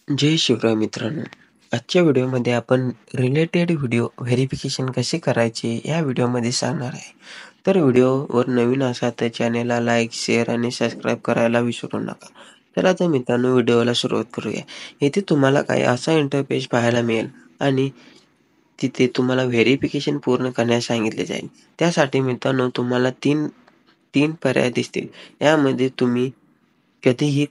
जय शिवराय मित्रांनो. आजच्या व्हिडिओमध्ये आपण रिलेटेड व्हिडिओ व्हेरिफिकेशन कसे करायचे या व्हिडिओमध्ये सांगणार आहे. तर व्हिडिओवर नवीन असाल तर चॅनेलला लाईक, शेअर आणि सबस्क्राईब करायला विसरू नका. चला तर मित्रांनो व्हिडिओला सुरुवात करूया. येथे तुम्हाला काही असा इंटरफेस पाहायला मिळेल आणि तिथे तुम्हाला व्हेरिफिकेशन पूर्ण करण्यास सांगितले जाईल. त्यासाठी मित्रांनो तुम्हाला तीन पर्याय दिसतील. यामध्ये तुम्ही कधीही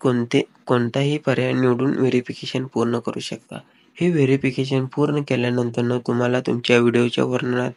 कोणताही पर्याय निवडून व्हेरिफिकेशन पूर्ण करू शकता. हे व्हेरिफिकेशन पूर्ण केल्यानंतर तुम्हाला तुमच्या व्हिडिओच्या वर्णनात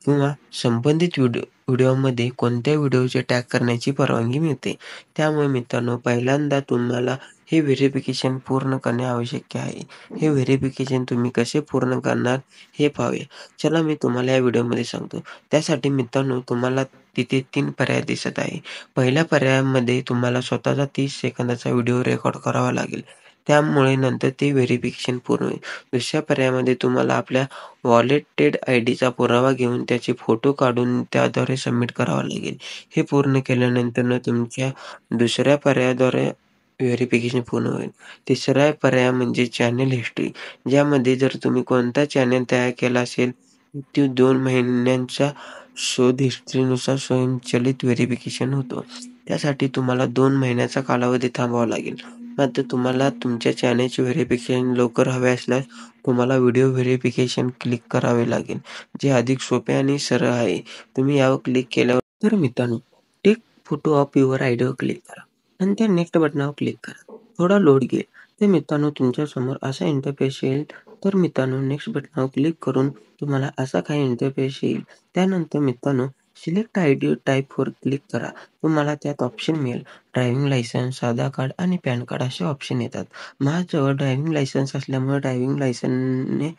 किंवा संबंधित व्हिडिओमध्ये कोणत्या व्हिडिओचे टॅग करण्याची परवानगी मिळते. त्यामुळे मित्रांनो पहिल्यांदा तुम्हाला हे व्हेरिफिकेशन पूर्ण करणे आवश्यक आहे. हे व्हेरिफिकेशन तुम्ही कसे पूर्ण करणार हे पाहूया. चला मी तुम्हाला या व्हिडिओमध्ये सांगतो. त्यासाठी मित्रांनो तुम्हाला तिथे 3 पर्याय दिसत आहे. पहिल्या पर्यायामध्ये तुम्हाला स्वतःचा 30 सेकंदाचा व्हिडिओ रेकॉर्ड करावा लागेल. त्यामुळे नंतर ते व्हेरिफिकेशन पूर्ण होईल. दुसऱ्या पर्यायामध्ये तुम्हाला आपल्या व्हॅलिडेटेड आयडीचा पुरावा घेऊन त्याचे फोटो काढून त्याद्वारे सबमिट करावा लागेल. हे पूर्ण केल्यानंतर तुमच्या दुसऱ्या पर्यायाद्वारे व्हेरिफिकेशन पूर्ण होईल. तिसरा पर्याय म्हणजे चॅनल हिस्ट्री, ज्यामध्ये जर तुम्ही कोणता चॅनल तयार केला असेल, ते 2 महिन्यांच्या शोध हिस्ट्रीनुसार स्वयंचलित व्हेरिफिकेशन होतं. त्यासाठी तुम्हाला 2 महिन्याचा कालावधी थांबावा लागेल. मात्र तुम्हाला तुमच्या चॅनलचे व्हेरिफिकेशन लवकर हवे असल्यास तुम्हाला व्हिडिओ व्हेरिफिकेशन क्लिक करावे लागेल, जे अधिक सोपे आणि सरळ आहे. तुम्ही यावर क्लिक केल्यावर तर मित्रांनो टेक फोटो ऑफ युअर आयडीवर क्लिक करा. नंतर नेक्स्ट बटनावर क्लिक करा. थोडा लोड घेईल. तर मित्रांनो तुमच्यासमोर असा इंटरफेस येईल. तर मित्रांनो नेक्स्ट बटनावर क्लिक करून तुम्हाला असा काही इंटरफेस येईल. त्यानंतर मित्रांनो सिलेक्ट आयडी टाइपवर क्लिक करा. तुम्हाला त्यात ऑप्शन मिळेल ड्रायव्हिंग लायसन्स, आधार कार्ड आणि पॅन कार्ड असे ऑप्शन येतात. माझ्याजवळ ड्रायव्हिंग लायसन्स असल्यामुळे ड्रायव्हिंग लायसन्सने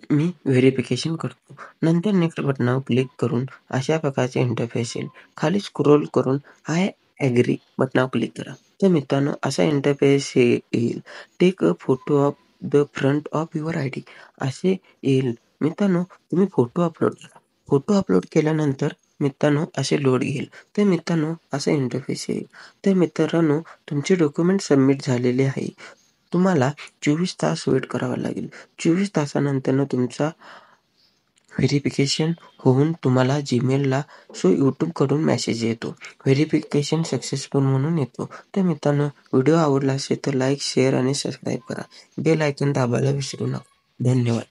मी व्हेरिफिकेशन करतो. नंतर नेक्स्ट बटनावर क्लिक करून अशा प्रकारचे इंटरफेस येईल. खाली स्क्रोल करून आय ॲग्री बटनावर क्लिक करा. तर मित्रांनो असा इंटरफेस येईल. Take a photo of the front of your ID असे येईल. मित्रांनो तुम्ही फोटो अपलोड करा. फोटो अपलोड केल्यानंतर मित्रांनो असे लोड घेईल. तर मित्रांनो असा इंटरफेस येईल. तर मित्रांनो तुमचे डॉक्युमेंट सबमिट झालेले आहे. तुम्हाला 24 तास वेट करावा लागेल. 24 तासानंतर तुमचा व्हेरिफिकेशन होऊन तुम्हाला जीमेलला YouTubeकडून मेसेज येतो. व्हेरिफिकेशन सक्सेसफुल म्हणून येतो. तर मित्रांनो व्हिडिओ आवडला असेल तर लाईक, शेअर आणि सबस्क्राईब करा. बेल आयकॉन दाबायला विसरू नका. धन्यवाद.